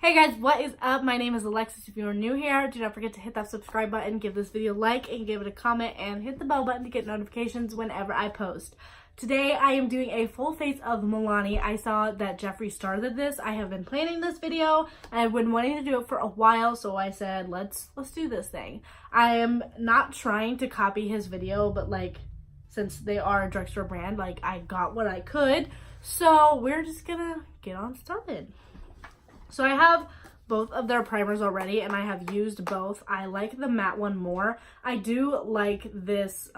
Hey guys, what is up? My name is Alexis. If you are new here, do not forget to hit that subscribe button, give this video a like, and give it a comment, and hit the bell button to get notifications whenever I post. Today, I am doing a full face of Milani. I saw that Jeffree started this. I have been planning this video, and I've been wanting to do it for a while, so I said, let's do this thing. I am not trying to copy his video, but like, since they are a drugstore brand, like, I got what I could, so we're just gonna get on started. So I have both of their primers already, and I have used both. I like the matte one more. I do like this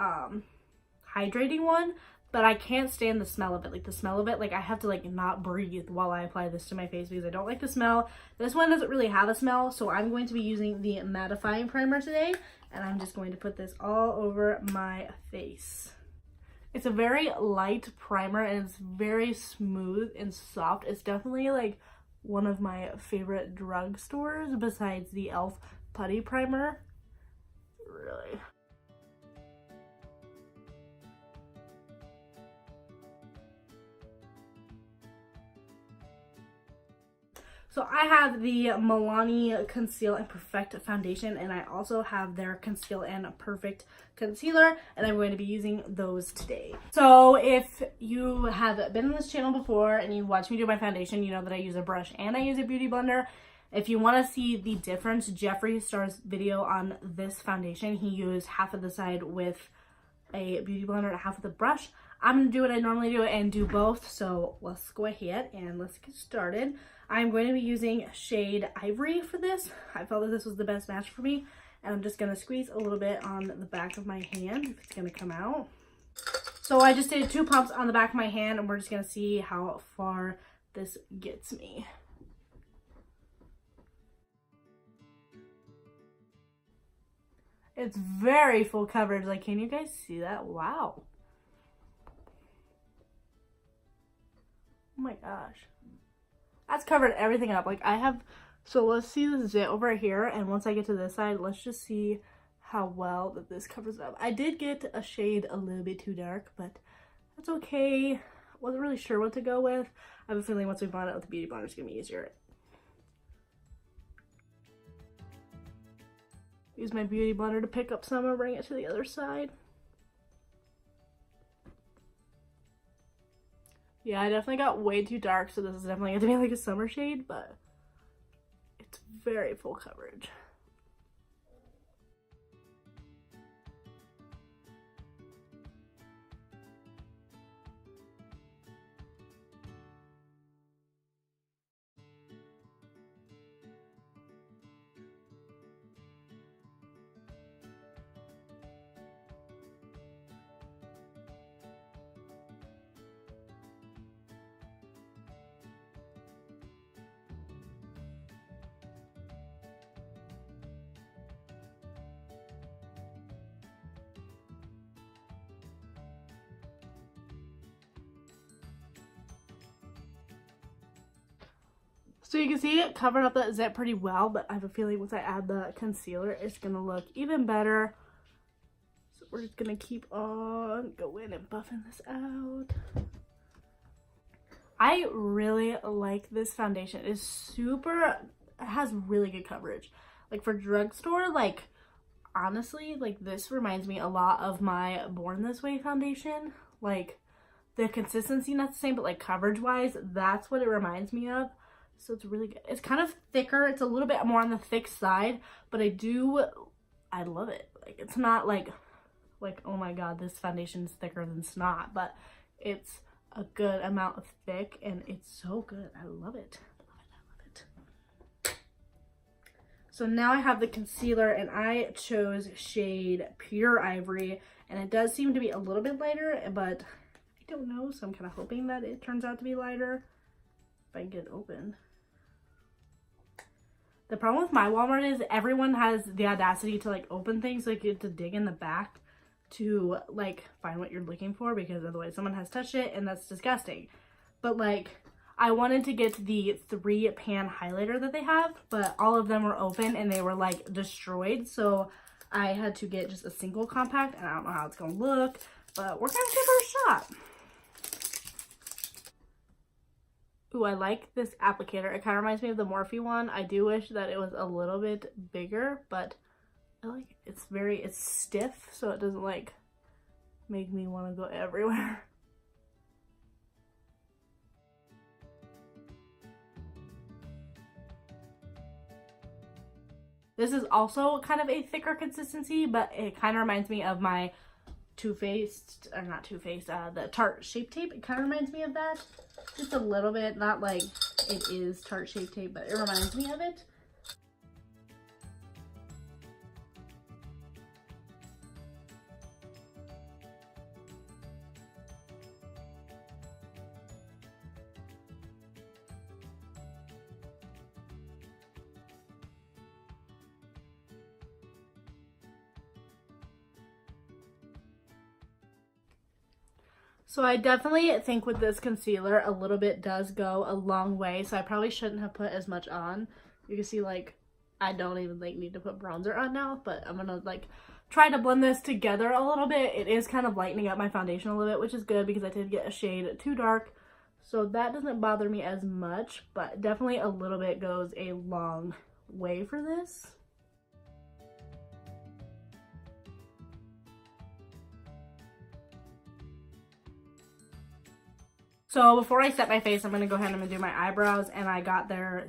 hydrating one, but I can't stand the smell of it. Like, the smell of it, like, I have to, like, not breathe while I apply this to my face because I don't like the smell. This one doesn't really have a smell, so I'm going to be using the mattifying primer today, and I'm just going to put this all over my face. It's a very light primer, and it's very smooth and soft. It's definitely, like, one of my favorite drugstores besides the e.l.f. putty primer. Really. So I have the Milani Conceal and Perfect Foundation, and I also have their Conceal and Perfect Concealer, and I'm going to be using those today. So if you have been on this channel before and you watch me do my foundation, you know that I use a brush and I use a beauty blender. If you want to see the difference, Jeffree Star's video on this foundation, he used half of the side with a beauty blender and half with a brush. I'm going to do what I normally do and do both, so let's go ahead and let's get started. I'm going to be using shade Ivory for this. I felt that this was the best match for me, and I'm just going to squeeze a little bit on the back of my hand if it's going to come out. So I just did 2 pumps on the back of my hand, and we're just going to see how far this gets me. It's very full coverage. Like, can you guys see that? Wow. Oh my gosh. That's covered everything up. Like, I have, so let's see this zit over here, and once I get to this side, let's just see how well that this covers up. I did get a shade a little bit too dark, but that's okay. Wasn't really sure what to go with. I have a feeling once we blend it with the beauty blender, it's gonna be easier. Use my beauty blender to pick up some and bring it to the other side. Yeah, I definitely got way too dark, so this is definitely going to be like a summer shade, but it's very full coverage. So you can see it covered up that zit pretty well, but I have a feeling once I add the concealer, it's going to look even better. So we're just going to keep on going and buffing this out. I really like this foundation. It's super, it has really good coverage. Like, for drugstore, like, honestly, like, this reminds me a lot of my Born This Way foundation. Like, the consistency not the same, but like coverage wise, that's what it reminds me of. So it's really good. It's kind of thicker. It's a little bit more on the thick side, but I love it. Like, it's not like, oh my god, this foundation is thicker than snot, but it's a good amount of thick, and it's so good. I love it. I love it. So now I have the concealer, and I chose shade Pure Ivory, and it does seem to be a little bit lighter, but I don't know, so I'm kind of hoping that it turns out to be lighter if I can get it open. The problem with my Walmart is everyone has the audacity to like open things, like you have to dig in the back to like find what you're looking for, because otherwise someone has touched it, and that's disgusting. But like, I wanted to get the 3 pan highlighter that they have, but all of them were open and they were like destroyed, so I had to get just a single compact, and I don't know how it's gonna look, but we're gonna give her a shot. Ooh, I like this applicator. It kind of reminds me of the Morphe one. I do wish that it was a little bit bigger, but I like it. It's stiff, so it doesn't like make me want to go everywhere. This is also kind of a thicker consistency, but it kind of reminds me of my the Tarte Shape Tape. It kind of reminds me of that. Just a little bit, not like it is Tarte Shape Tape, but it reminds me of it. So I definitely think with this concealer, a little bit does go a long way. So I probably shouldn't have put as much on. You can see like, I don't even like need to put bronzer on now, but I'm gonna like try to blend this together a little bit. It is kind of lightening up my foundation a little bit, which is good because I did get a shade too dark. So that doesn't bother me as much, but definitely a little bit goes a long way for this. So before I set my face, I'm going to go ahead and I'm going to do my eyebrows, and I got their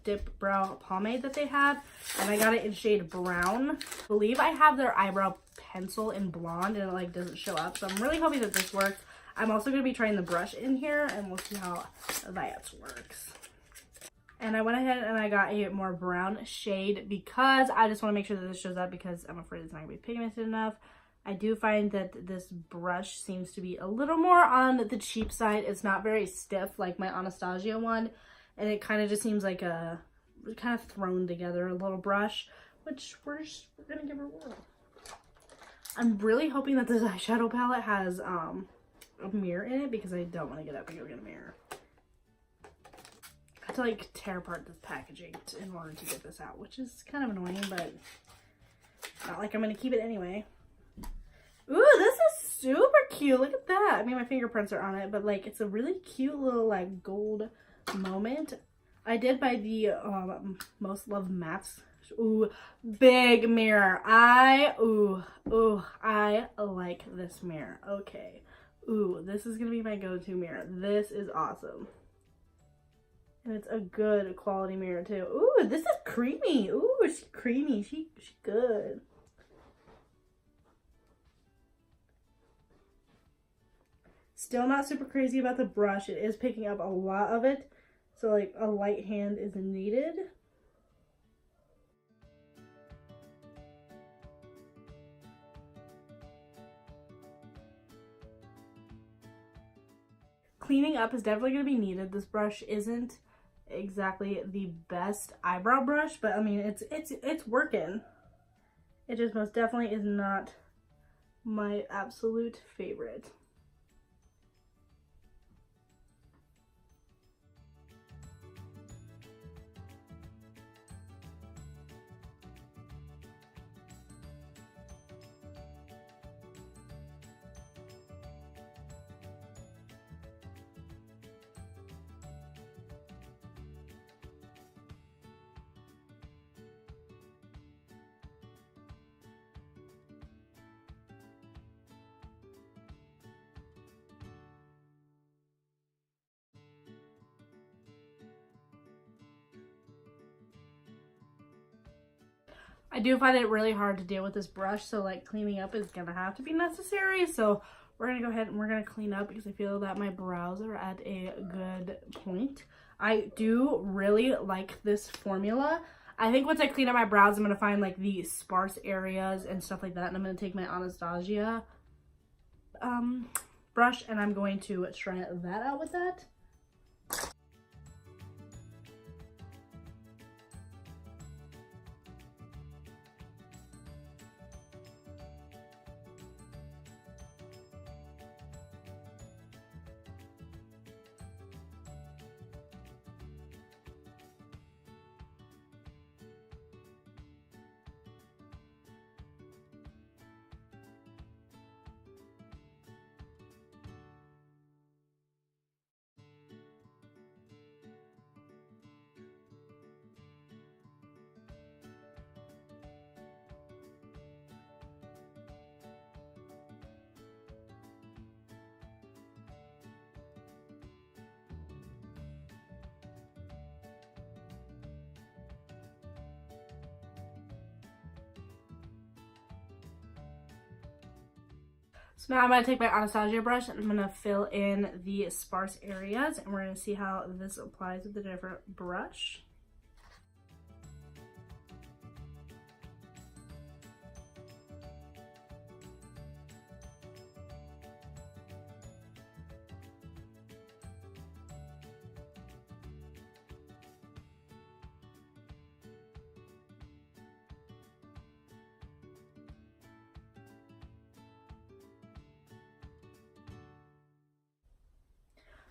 dip brow pomade that they had, and I got it in shade brown. I believe I have their eyebrow pencil in blonde, and it like doesn't show up, so I'm really hoping that this works. I'm also going to be trying the brush in here, and we'll see how that works. And I went ahead and I got a more brown shade because I just want to make sure that this shows up, because I'm afraid it's not going to be pigmented enough. I do find that this brush seems to be a little more on the cheap side. It's not very stiff like my Anastasia one, and it kind of just seems like a kind of thrown together a little brush, which we're gonna give her a whirl. I'm really hoping that this eyeshadow palette has a mirror in it, because I don't want to get up and go get a mirror. I have to like tear apart this packaging in order to get this out, which is kind of annoying, but not like I'm gonna keep it anyway. Ooh, this is super cute. Look at that. I mean, my fingerprints are on it, but like it's a really cute little like gold moment. I did buy the Most Loved Mattes. Ooh, big mirror. I like this mirror. Okay. Ooh, this is gonna be my go-to mirror. This is awesome. And it's a good quality mirror too. Ooh, this is creamy. Ooh, she's creamy. She's good. Still not super crazy about the brush. It is picking up a lot of it, so like a light hand is needed. Cleaning up is definitely going to be needed. This brush isn't exactly the best eyebrow brush, but I mean it's working. It just most definitely is not my absolute favorite. I do find it really hard to deal with this brush, so like cleaning up is gonna have to be necessary. So we're gonna go ahead and we're gonna clean up, because I feel that my brows are at a good point. I do really like this formula. I think once I clean up my brows, I'm gonna find like the sparse areas and stuff like that, and I'm gonna take my Anastasia brush, and I'm going to try that out with that. So now I'm going to take my Anastasia brush and I'm going to fill in the sparse areas, and we're going to see how this applies with a different brush.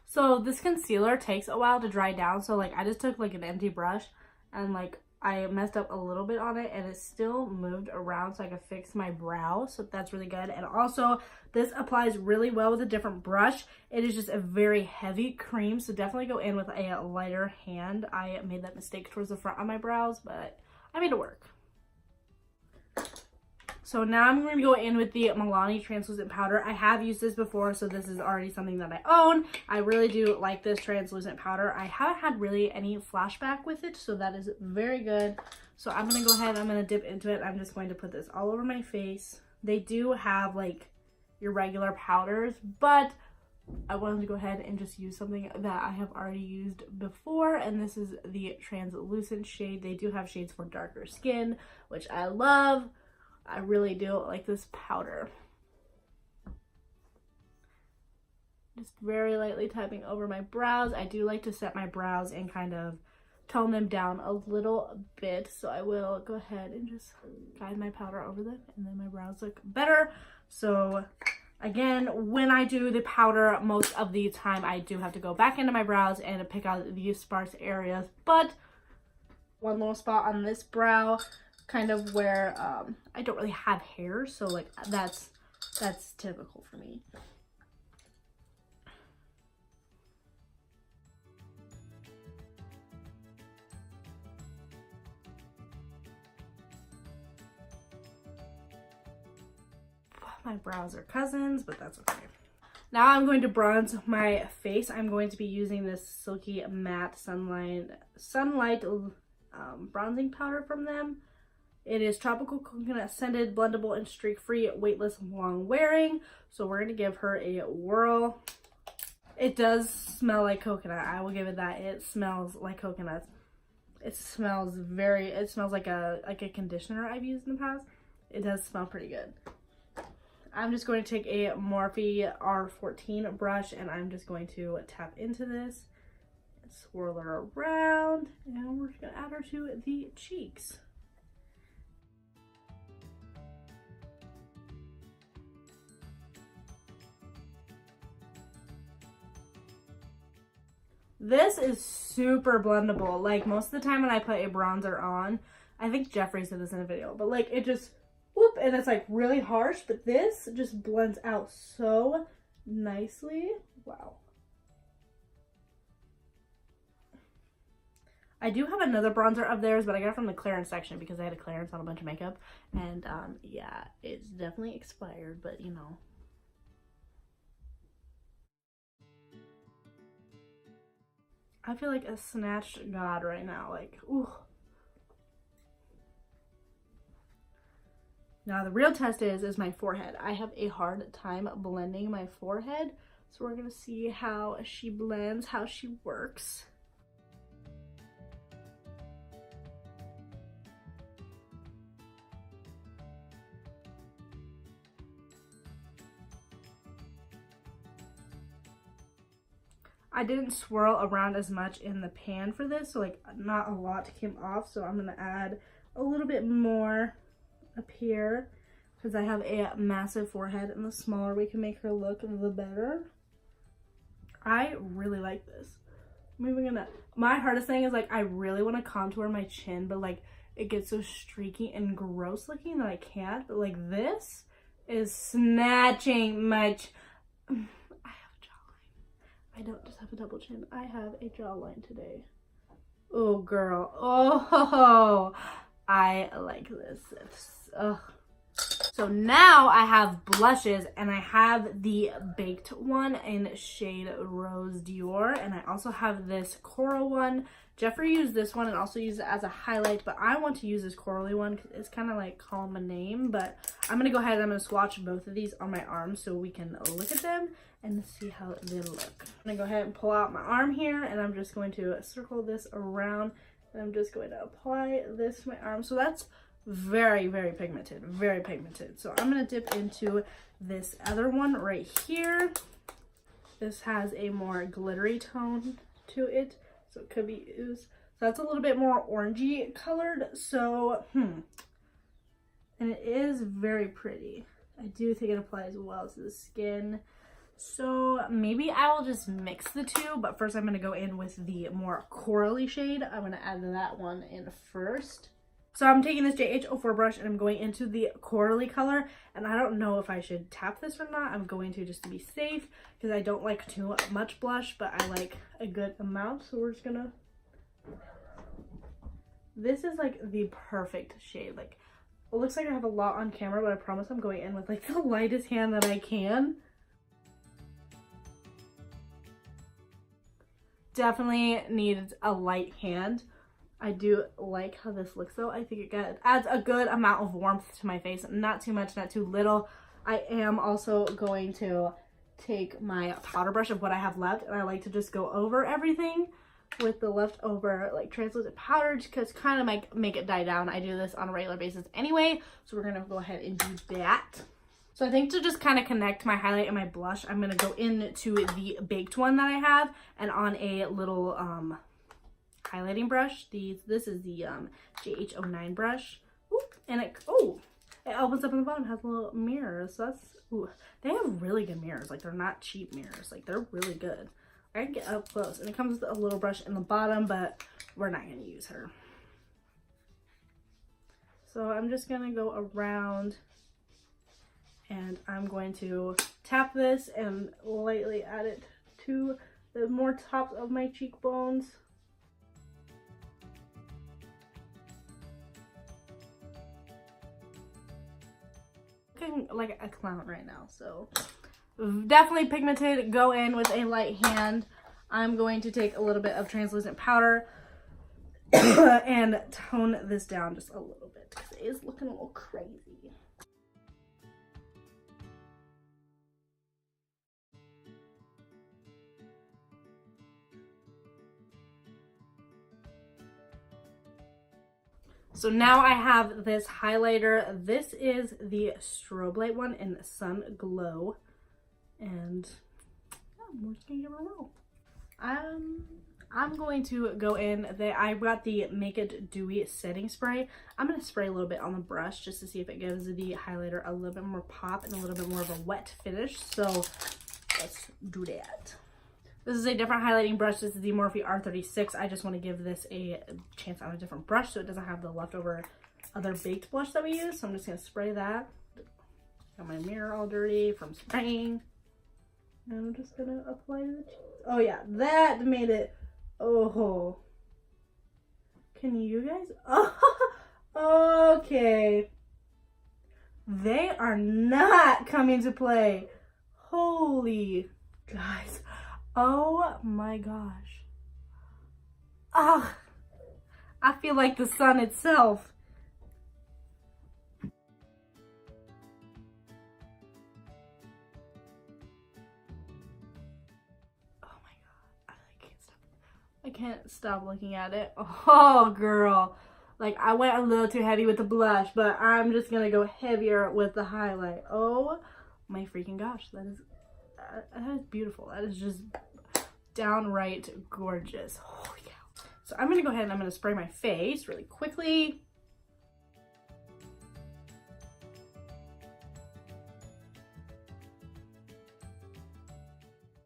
So this concealer takes a while to dry down, so like I just took like an empty brush and like I messed up a little bit on it and it still moved around so I could fix my brow, so that's really good. And also this applies really well with a different brush. It is just a very heavy cream, so definitely go in with a lighter hand. I made that mistake towards the front of my brows, but I made it work. So now I'm going to go in with the Milani translucent powder. I have used this before, so this is already something that I own. I really do like this translucent powder. I haven't had really any flashback with it, so that is very good. So I'm going to go ahead, I'm going to dip into it. I'm just going to put this all over my face. They do have like your regular powders, but I wanted to go ahead and just use something that I have already used before, and this is the translucent shade. They do have shades for darker skin, which I love. I really do like this powder. Just very lightly tapping over my brows. I do like to set my brows and kind of tone them down a little bit. So I will go ahead and just guide my powder over them, and then my brows look better. So again, when I do the powder, most of the time I do have to go back into my brows and pick out these sparse areas. But one little spot on this brow, kind of where I don't really have hair, so like that's typical for me. My brows are cousins, but that's okay. Now I'm going to bronze my face. I'm going to be using this Silky Matte Sunlight bronzing powder from them. It is tropical coconut scented, blendable, and streak-free, weightless, long wearing. So we're going to give her a whirl. It does smell like coconut. I will give it that. It smells like coconut. It smells like a conditioner I've used in the past. It does smell pretty good. I'm just going to take a Morphe R14 brush and I'm just going to tap into this and swirl her around. And we're just going to add her to the cheeks. This is super blendable. Like most of the time when I put a bronzer on, I think Jeffrey said this in a video, but like it just whoop, and it's like really harsh, but this just blends out so nicely. Wow. I do have another bronzer of theirs, but I got it from the clearance section because I had a clearance on a bunch of makeup, and yeah, it's definitely expired, but you know. I feel like a snatched god right now, like, ooh. Now the real test is my forehead. I have a hard time blending my forehead, so we're gonna see how she blends, how she works. I didn't swirl around as much in the pan for this, so like not a lot came off, so I'm gonna add a little bit more up here because I have a massive forehead, and the smaller we can make her look, the better. I really like this. My hardest thing is like I really want to contour my chin, but like it gets so streaky and gross looking that I can't. But like this is snatching my I don't just have a double chin. I have a jawline today. Oh, girl. Oh, I like this. Ugh. So now I have blushes, and I have the Baked one in shade Rose Dior, and I also have this Coral one Jeffree used this one and also used it as a highlight, but I want to use this corally one because it's kind of like call my name. But I'm going to go ahead and I'm going to swatch both of these on my arm so we can look at them and see how they look. I'm going to go ahead and pull out my arm here, and I'm just going to circle this around, and I'm just going to apply this to my arm. So that's very, very pigmented, very pigmented. So I'm going to dip into this other one right here. This has a more glittery tone to it, so it could be used. So that's a little bit more orangey colored. So, and it is very pretty. I do think it applies well to the skin. So maybe I will just mix the two, but first I'm going to go in with the more corally shade. I'm going to add that one in first. So I'm taking this JH04 brush and I'm going into the corally color, and I don't know if I should tap this or not. I'm going to just to be safe because I don't like too much blush, but I like a good amount. So we're just gonna, this is like the perfect shade. Like, it looks like I have a lot on camera, but I promise I'm going in with like the lightest hand that I can. Definitely needs a light hand. I do like how this looks though. I think it adds a good amount of warmth to my face. Not too much, not too little. I am also going to take my powder brush of what I have left, and I like to just go over everything with the leftover like translucent powder because kind of make it die down. I do this on a regular basis anyway, so we're gonna go ahead and do that. So I think to just kind of connect my highlight and my blush, I'm gonna go into the baked one that I have, and on a little highlighting brush. This is the JH09 brush. Ooh, and it opens up in the bottom, has little mirrors. So that's, ooh, they have really good mirrors. Like, they're not cheap mirrors. Like, they're really good. I can get up close, and it comes with a little brush in the bottom, but we're not going to use her. So I'm just going to go around, and I'm going to tap this and lightly add it to the more tops of my cheekbones. Looking like a clown right now, so definitely pigmented. Go in with a light hand. I'm going to take a little bit of translucent powder and tone this down just a little bit because it is looking a little crazy. So now I have this highlighter. This is the strobe light one in Sun Glow. And yeah, we're just gonna give it a roll. I'm going to go in. I've got the Make It Dewy setting spray. I'm going to spray a little bit on the brush just to see if it gives the highlighter a little bit more pop and a little bit more of a wet finish. So let's do that. This is a different highlighting brush. This is the Morphe R36. I just want to give this a chance on a different brush so it doesn't have the leftover other baked blush that we use. So I'm just going to spray that. Got my mirror all dirty from spraying. And I'm just going to apply to the cheeks. Oh yeah, that made it. Oh. Can you guys? Oh, okay. They are not coming to play. Holy guys. Oh my gosh. Ah, I feel like the sun itself. Oh my god, I can't stop looking at it. Oh girl, like I went a little too heavy with the blush, but I'm just gonna go heavier with the highlight. Oh my freaking gosh, that is beautiful. That is just downright gorgeous. Holy cow. So I'm gonna go ahead and I'm gonna spray my face really quickly.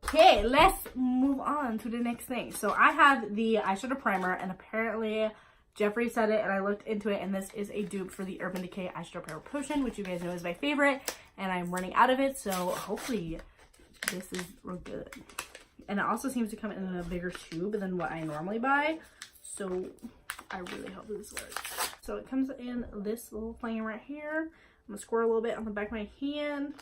Okay, let's move on to the next thing. So I have the eyeshadow primer, and apparently Jeffree said it and I looked into it, and this is a dupe for the Urban Decay eyeshadow primer potion, which you guys know is my favorite, and I'm running out of it, so hopefully this is real good. And it also seems to come in a bigger tube than what I normally buy, so I really hope this works. So it comes in this little thing right here. I'm gonna squirt a little bit on the back of my hand.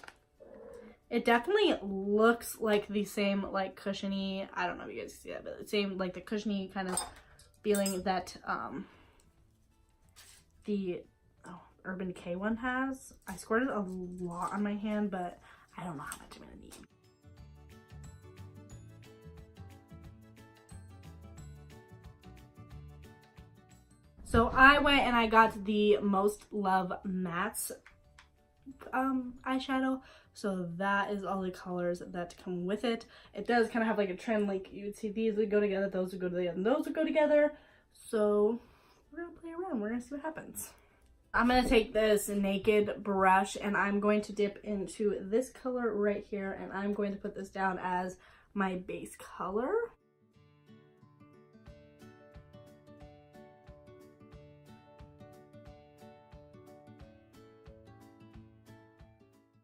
It definitely looks like the same like cushiony, I don't know if you guys can see that, but the same like the cushiony kind of feeling that the Urban Decay one has. I squirted a lot on my hand, but I don't know how much I'm gonna need. So I went and I got the Most Love Mattes eyeshadow. So that is all the colors that come with it. It does kind of have like a trend, like you would see these would go together, those would go together, and those would go together. So we're gonna play around, we're gonna see what happens. I'm gonna take this Naked brush and I'm going to dip into this color right here, and I'm going to put this down as my base color.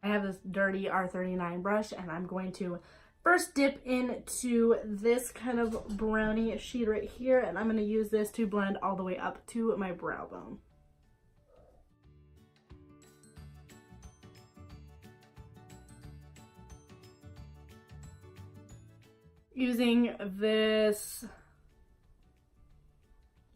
I have this dirty R39 brush and I'm going to first dip into this kind of brownie shade right here, and I'm going to use this to blend all the way up to my brow bone. Using this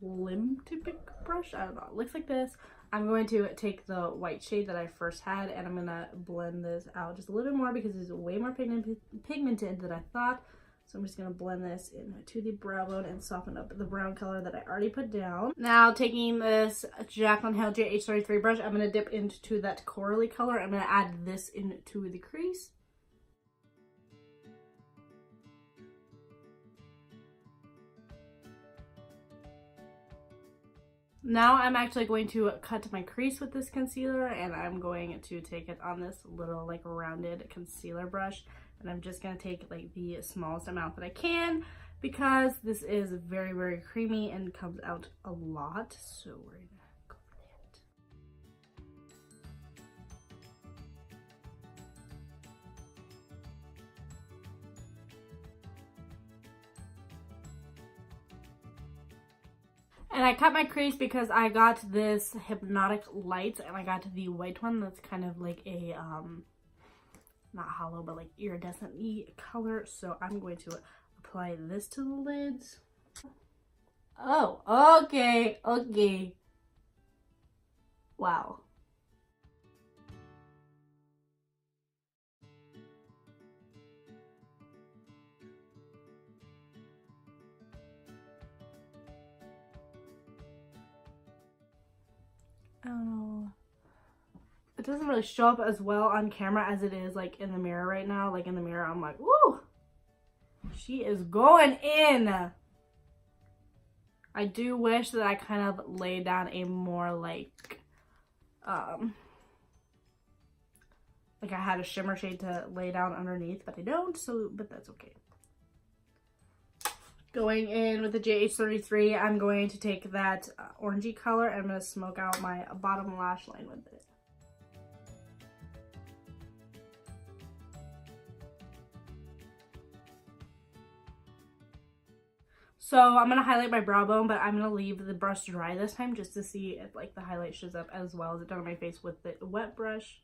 Limtipic brush, I don't know, it looks like this. I'm going to take the white shade that I first had and I'm going to blend this out just a little bit more because it's way more pigmented than I thought. So I'm just going to blend this into the brow bone and soften up the brown color that I already put down. Now taking this Jaclyn Hill JH33 brush, I'm going to dip into that corally color. I'm going to add this into the crease. Now I'm actually going to cut my crease with this concealer, and I'm going to take it on this little like rounded concealer brush, and I'm just going to take like the smallest amount that I can because this is very, very creamy and comes out a lot. So we're going to go for that. And I cut my crease because I got this Hypnotic Lights and I got the white one that's kind of like a, not hollow, but like iridescent-y color. So I'm going to apply this to the lids. Oh, okay, okay. Wow. I don't know. It doesn't really show up as well on camera as it is like in the mirror right now. Like in the mirror, I'm like, woo! She is going in! I do wish that I kind of laid down a more like I had a shimmer shade to lay down underneath, but I don't, so, but that's okay. Going in with the JH33, I'm going to take that orangey color and I'm going to smoke out my bottom lash line with it. So I'm going to highlight my brow bone, but I'm going to leave the brush dry this time just to see if like the highlight shows up as well as it done on my face with the wet brush.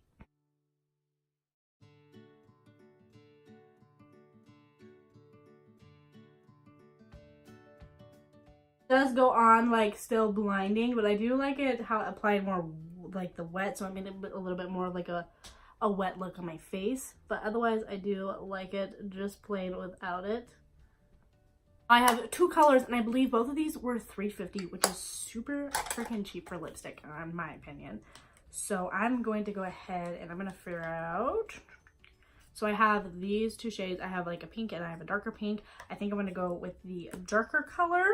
Does go on like still blinding, but I do like it how it applied more like the wet, so I made it a little bit more like a wet look on my face. But otherwise I do like it just plain without it. I have two colors and I believe both of these were $3.50, which is super freaking cheap for lipstick in my opinion. So I'm going to go ahead and I'm going to figure out. So I have these two shades. I have like a pink and I have a darker pink. I think I'm going to go with the darker color.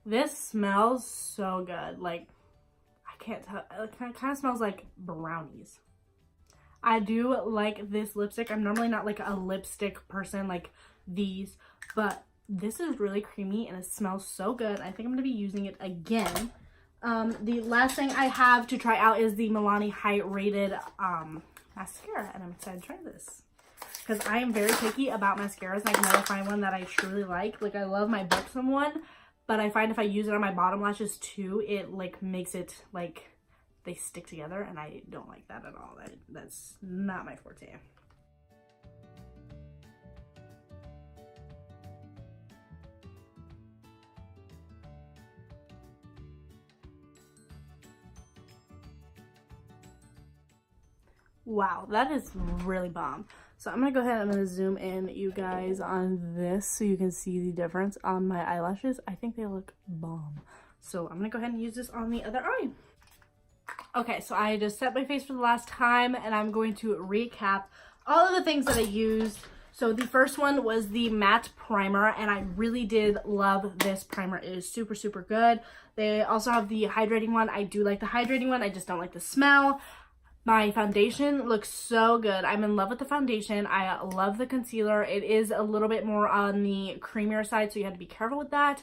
This smells so good. Like, I can't tell. It kind of smells like brownies. I do like this lipstick. I'm normally not like a lipstick person like these, but this is really creamy and it smells so good. I think I'm going to be using it again. The last thing I have to try out is the Milani Height Rated mascara, and I'm excited to try this because I am very picky about mascaras and I can never find one that I truly like. Like, I love my Buxom one, but I find if I use it on my bottom lashes too, it like makes it like they stick together, and I don't like that at all. That's not my forte. Wow, that is really bomb. So I'm gonna go ahead and I'm gonna zoom in, you guys, on this so you can see the difference on my eyelashes. I think they look bomb. So I'm gonna go ahead and use this on the other eye. Okay, so I just set my face for the last time and I'm going to recap all of the things that I used. So the first one was the matte primer, and I really did love this primer. It is super, super good. They also have the hydrating one. I do like the hydrating one. I just don't like the smell. My foundation looks so good. I'm in love with the foundation. I love the concealer. It is a little bit more on the creamier side, so you have to be careful with that.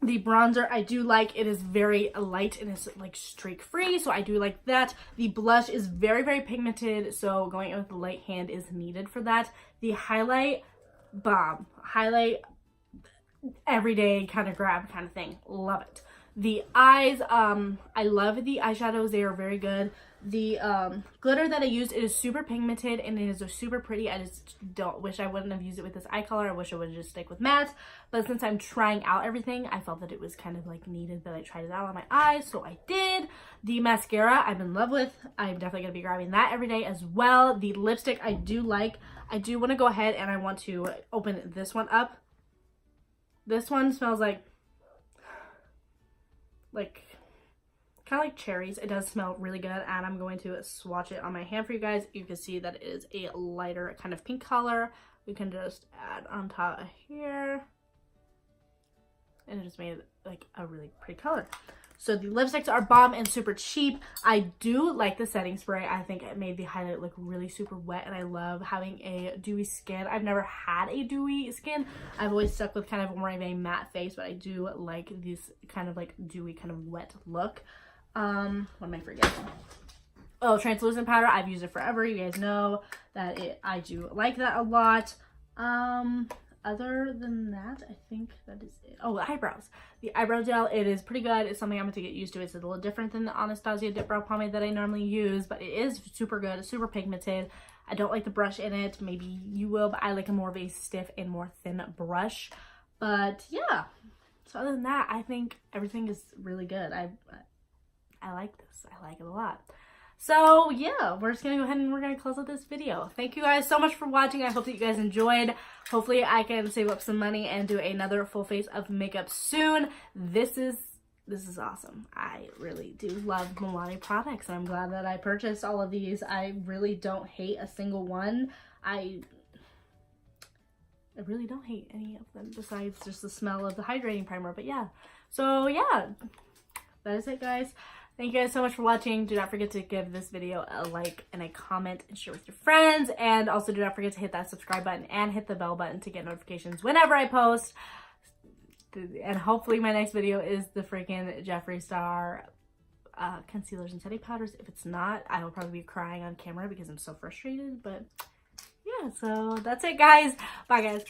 The bronzer I do like. It is very light and it's like streak free, so I do like that. The blush is very, very pigmented, so going in with the light hand is needed for that. The highlight, bomb. Highlight, everyday kind of grab kind of thing. Love it. The eyes, I love the eyeshadows. They are very good. The glitter that I used, it is super pigmented and it is super pretty. I just don't wish I wouldn't have used it with this eye color. I wish I would just stick with matte. But since I'm trying out everything, I felt that it was kind of like needed that I tried it out on my eyes, so I did. The mascara I'm in love with. I'm definitely going to be grabbing that every day as well. The lipstick I do like. I do want to go ahead and I want to open this one up. This one smells like kind of like cherries. It does smell really good, and I'm going to swatch it on my hand for you guys. You can see that it is a lighter kind of pink color. We can just add on top here, and it just made it like a really pretty color. So the lipsticks are bomb and super cheap. I do like the setting spray. I think it made the highlight look really super wet, and I love having a dewy skin. I've never had a dewy skin. I've always stuck with kind of more of a matte face, but I do like this kind of like dewy kind of wet look. What am I forgetting? Oh, translucent powder. I've used it forever. You guys know that I do like that a lot. Other than that, I think that is it. Oh, the eyebrows. The eyebrow gel, it is pretty good. It's something I'm going to get used to. It's a little different than the Anastasia Dip Brow Pomade that I normally use, but it is super good. It's super pigmented. I don't like the brush in it. Maybe you will, but I like a more of a stiff and more thin brush. But yeah. So other than that, I think everything is really good. I like this. I like it a lot. So yeah, we're just gonna go ahead and we're gonna close out this video. Thank you guys so much for watching. I hope that you guys enjoyed. Hopefully I can save up some money and do another full face of makeup soon. This is awesome. I really do love Milani products, and I'm glad that I purchased all of these. I really don't hate a single one. I really don't hate any of them besides just the smell of the hydrating primer. But yeah, so yeah, that is it, guys. Thank you guys so much for watching. Do not forget to give this video a like and a comment and share with your friends. And also do not forget to hit that subscribe button and hit the bell button to get notifications whenever I post. And hopefully my next video is the freaking Jeffree Star concealers and setting powders. If it's not, I will probably be crying on camera because I'm so frustrated. But yeah, so that's it, guys. Bye, guys.